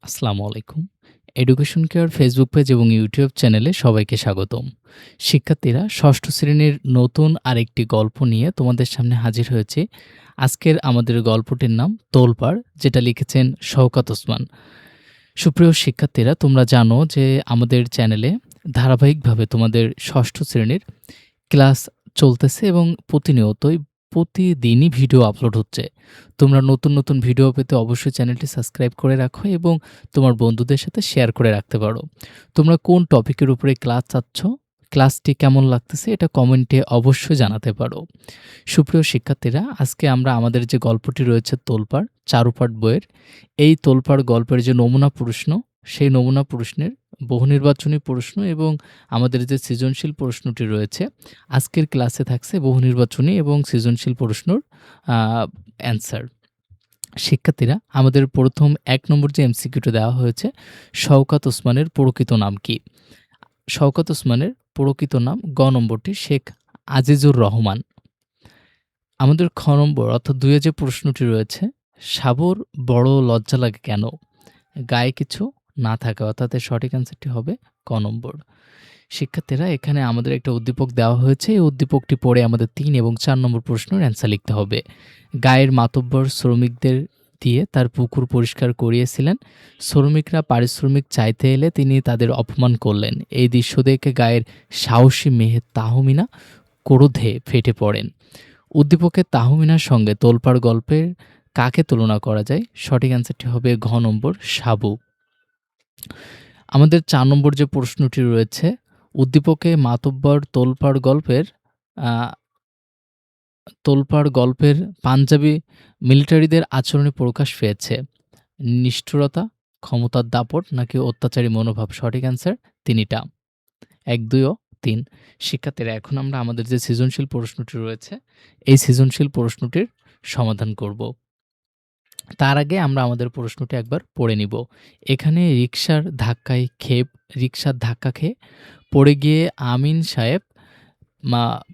আসসালামু আলাইকুম। Education care Facebook page এবং ইউটিউব চ্যানেলে সবাইকে স্বাগতম। শিক্ষার্থীরা, ষষ্ঠ শ্রেণীর নতুন আরেকটি গল্প নিয়ে তোমাদের সামনে হাজির হয়েছি। আজকের আমাদের গল্পটির নাম তোলপাড়, যেটা লিখেছেন শওকত ওসমান। সুপ্রিয় শিক্ষার্থীরা, তোমরা জানো যে আমাদের চ্যানেলে ধারাবাহিকভাবে তোমাদের ষষ্ঠ শ্রেণীর ক্লাস চলতেছে এবং প্রতিদিনই ভিডিও আপলোড হচ্ছে। তোমরা নতুন ভিডিও পেতে অবশ্যই চ্যানেলটি সাবস্ক্রাইব করে রাখো এবং তোমার বন্ধুদের সাথে শেয়ার করে রাখতে পারো। তোমরা কোন টপিকের উপরে ক্লাস চাচ্ছ, ক্লাসটি কেমন লাগতেছে, এটা কমেন্টে অবশ্যই জানাতে পারো। সুপ্রিয় শিক্ষার্থীরা, আজকে আমরা আমাদের যে গল্পটি রয়েছে তোলপাড়, চারুপাঠ বইয়ের, এই তোলপাড় গল্পের যে নমুনা প্রশ্ন, সেই নমুনা প্রশ্নের বহুনির্বাচনী প্রশ্ন এবং আমাদের যে সৃজনশীল প্রশ্নটি রয়েছে, আজকের ক্লাসে থাকছে বহুনির্বাচনী এবং সৃজনশীল প্রশ্নর অ্যান্সার। শিক্ষার্থীরা, আমাদের প্রথম ১ নম্বর যে এমসিকিউটা দেওয়া হয়েছে, শওকত ওসমানের প্রকৃত নাম কি? শওকত ওসমানের প্রকৃত নাম নম্বরটি শেখ আজিজুর রহমান। আমাদের খ নম্বর অর্থাৎ ২ এ যে প্রশ্নটি রয়েছে, সাবুর বড় লজ্জা লাগে কেন? গায়ে কিছু না থাকে, অর্থাৎ এর সঠিক অ্যান্সারটি হবে ক নম্বর। শিক্ষার্থীরা, এখানে আমাদের একটা উদ্দীপক দেওয়া হয়েছে। এই উদ্দীপকটি পড়ে আমাদের ৩ এবং ৪ নম্বর প্রশ্নের অ্যান্সার লিখতে হবে। গায়ের মাতব্বর শ্রমিকদের দিয়ে তার পুকুর পরিষ্কার করিয়েছিলেন। শ্রমিকরা পারিশ্রমিক চাইতে এলে তিনি তাদের অপমান করলেন। এই দৃশ্য দেখে গায়ের সাহসী মেয়ে তাহমিনা ক্রোধে ফেটে পড়েন। উদ্দীপকের তাহমিনার সঙ্গে তোলপাড় গল্পের কাকে তুলনা করা যায়? সঠিক অ্যান্সারটি হবে ঘ নম্বর, সাবু। আমাদের ৪ নম্বর যে প্রশ্নটি রয়েছে, উদ্দীপকে মাতব্বর তোলপাড় গল্পের পাঞ্জাবি মিলিটারিদের আচরণে প্রকাশ পেয়েছে। নিষ্ঠুরতা, ক্ষমতার দাপট নাকি অত্যাচারী মনোভাব? সঠিক অ্যান্সার তিনিটা। ১, ২ ও ৩। শিক্ষার্থীরা, এখন আমরা আমাদের যে সৃজনশীল প্রশ্নটি রয়েছে, এই সৃজনশীল প্রশ্নটির সমাধান করব। তার আগে আমরা আমাদের প্রশ্নটি একবার পড়ে নিব। এখানে রিকশার ধাক্কা খেয়ে পড়ে গিয়ে আমিন সাহেব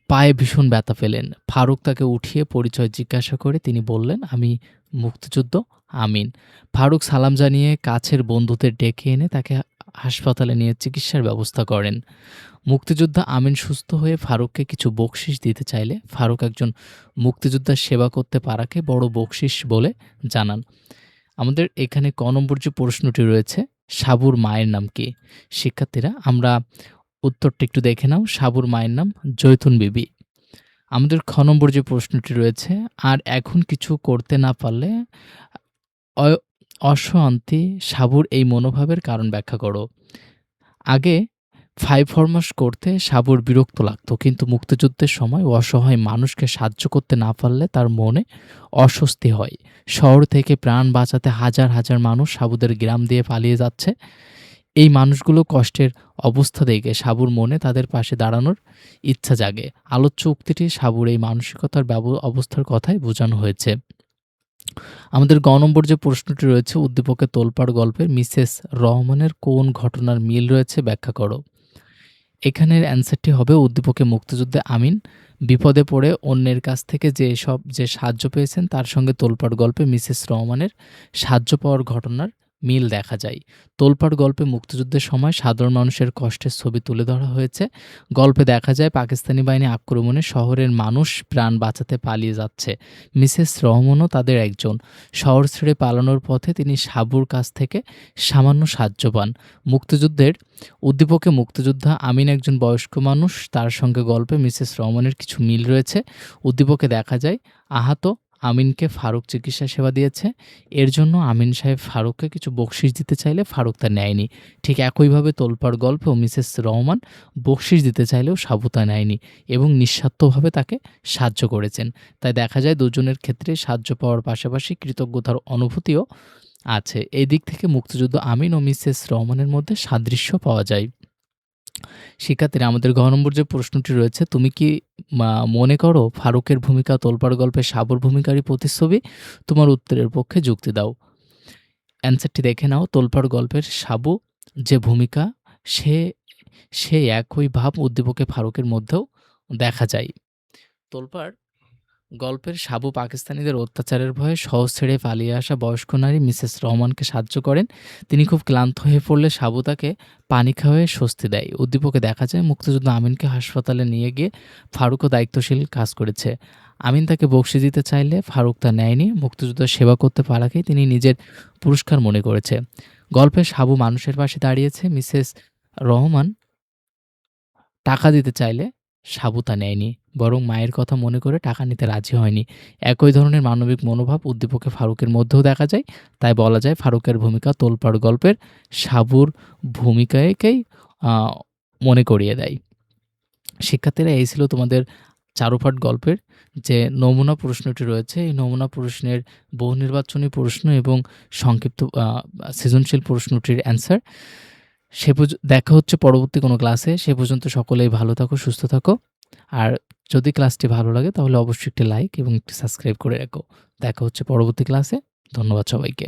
পায়ে ভীষণ ব্যথা পেলেন। ফারুক তাকে উঠিয়ে পরিচয় জিজ্ঞাসা করে তিনি বললেন, "আমি মুক্তিযোদ্ধ আমিন।" ফারুক সালাম জানিয়ে কাছের বন্ধুদের ডেকে এনে তাকে হাসপাতালে নিয়ে চিকিৎসার ব্যবস্থা করেন। মুক্তিযোদ্ধা আমিন সুস্থ হয়ে ফারুককে কিছু বকশিশ দিতে চাইলে ফারুক একজন মুক্তিযোদ্ধার সেবা করতে পারাকে বড় বকশিশ বলে জানান। আমাদের এখানে ক নম্বর যে প্রশ্নটি রয়েছে, সাবুর মায়ের নাম কি? শিক্ষার্থীরা, আমরা উত্তরটি একটু দেখে নাও। সাবুর মায়ের নাম জৈতুন বিবি। আমাদের খ নম্বর যে প্রশ্নটি রয়েছে, আর এখন কিছু করতে না পারলে অশান্তি সাবুর এই মনোভাবের কারণ ব্যাখ্যা করো। আগে ফাইফরমাস করতে সাবুর বিরক্ত লাগতো, কিন্তু মুক্তিযুদ্ধের সময় অসহায় মানুষকে সাহায্য করতে না পারলে তার মনে অস্বস্তি হয়। শহর থেকে প্রাণ বাঁচাতে হাজার মানুষ সাবুদের গ্রাম দিয়ে পালিয়ে যাচ্ছে। এই মানুষগুলো কষ্টের অবস্থা দেখে সাবুর মনে তাদের পাশে দাঁড়ানোর ইচ্ছা জাগে। আলোচ্য উক্তিটি সাবুর এই মানসিকতার অবস্থার কথাই বোঝানো হয়েছে। আমাদের গ নম্বর যে প্রশ্নটি রয়েছে, উদ্দীপকের তোলপাড় গল্পের মিসেস রহমানের কোন ঘটনার মিল রয়েছে ব্যাখ্যা করো। এখানের অ্যান্সারটি হবে উদ্দীপকে মুক্তিযুদ্ধে আমিন বিপদে পড়ে অন্যের কাছ থেকে যে সাহায্য পেয়েছেন তার সঙ্গে তোলপাড় গল্পে মিসেস রহমানের সাহায্য পাওয়ার ঘটনার মিল দেখা যায়। তোলপাড় গল্পে মুক্তিযুদ্ধের সময় সাধারণ মানুষের কষ্টের ছবি তুলে ধরা হয়েছে। গল্পে দেখা যায় পাকিস্তানি বাহিনী আক্রমণে শহরের মানুষ প্রাণ বাঁচাতে পালিয়ে যাচ্ছে। মিসেস রহমানও তাদের একজন। শহর ছেড়ে পালানোর পথে তিনি সাবুর কাছ থেকে সামান্য সাহায্য পান। উদ্দীপকে মুক্তিযোদ্ধা আমিন একজন বয়স্ক মানুষ, তার সঙ্গে গল্পে মিসেস রহমানের কিছু মিল রয়েছে। উদ্দীপকে দেখা যায় আহত আমিনকে ফারুক চিকিৎসা সেবা দিয়েছে। এর জন্য আমিন সাহেব ফারুককে কিছু বকশিশ দিতে চাইলে ফারুক তা নেয়নি। ঠিক একইভাবে তোলপাড় গল্পেও মিসেস রহমান বকশিশ দিতে চাইলেও সাবু তা নেয়নি এবং নিঃস্বার্থভাবে তাকে সাহায্য করেছেন। তাই দেখা যায় দুজনের ক্ষেত্রে সাহায্য পাওয়ার পাশাপাশি কৃতজ্ঞতার অনুভূতিও আছে। এই দিক থেকে মুক্তিযুদ্ধ আমিন ও মিসেস রহমানের মধ্যে সাদৃশ্য পাওয়া যায়। শিক্ষার্থীরা, আমাদের ঘ নম্বর যে প্রশ্নটি রয়েছে, তুমি কি মনে করো ফারুকের ভূমিকা তোলপাড় গল্পে সাবুর ভূমিকারই প্রতিচ্ছবি? তোমার উত্তরের পক্ষে যুক্তি দাও। অ্যান্সারটি দেখে নাও। তোলপাড় গল্পের সাবু যে ভূমিকা, সে সে একই ভাব উদ্দীপকে ফারুকের মধ্যেও দেখা যায়। তোলপাড় গল্পের সাবু পাকিস্তানিদের অত্যাচারের ভয়ে শহর ছেড়ে পালিয়ে আসা বয়স্ক নারী মিসেস রহমানকে সাহায্য করেন। তিনি খুব ক্লান্ত হয়ে পড়লে সাবু তাকে পানি খাওয়ায়ে স্বস্তি দেয়। উদ্দীপকে দেখা যায় মুক্তিযোদ্ধা আমিনকে হাসপাতালে নিয়ে গিয়ে ফারুকও দায়িত্বশীল কাজ করেছে। আমিন তাকে বকশিশ দিতে চাইলে ফারুক তা নেয়নি। মুক্তিযোদ্ধার সেবা করতে পারাকেই তিনি নিজের পুরস্কার মনে করেছে। গল্পে সাবু মানুষের পাশে দাঁড়িয়েছে। মিসেস রহমান টাকা দিতে চাইলে সাবু তা নেয়নি, বরং মায়ের কথা মনে করে টাকা নিতে রাজি হয়নি। একই ধরনের মানবিক মনোভাব উদ্দীপকে ফারুকের মধ্যেও দেখা যায়। তাই বলা যায় ফারুকের ভূমিকা তোলপাড় গল্পের সাবুর ভূমিকাকেই আ মনে করিয়ে দেয়। শিক্ষার্থীরা এই ছিল তোমাদের চারুপাঠ গল্পের যে নমুনা প্রশ্নটি রয়েছে, এই নমুনা প্রশ্নের বহু নির্বাচনী প্রশ্ন এবং সংক্ষিপ্ত সৃজনশীল প্রশ্নটির অ্যান্সার। দেখা হচ্ছে পরবর্তী কোনো ক্লাসে। সে পর্যন্ত সকলেই ভালো থাকো, সুস্থ থাকো। আর যদি ক্লাসটি ভালো লাগে তাহলে অবশ্যই একটি লাইক এবং একটি সাবস্ক্রাইব করে রেখো। দেখা হচ্ছে পরবর্তী ক্লাসে। ধন্যবাদ সবাইকে।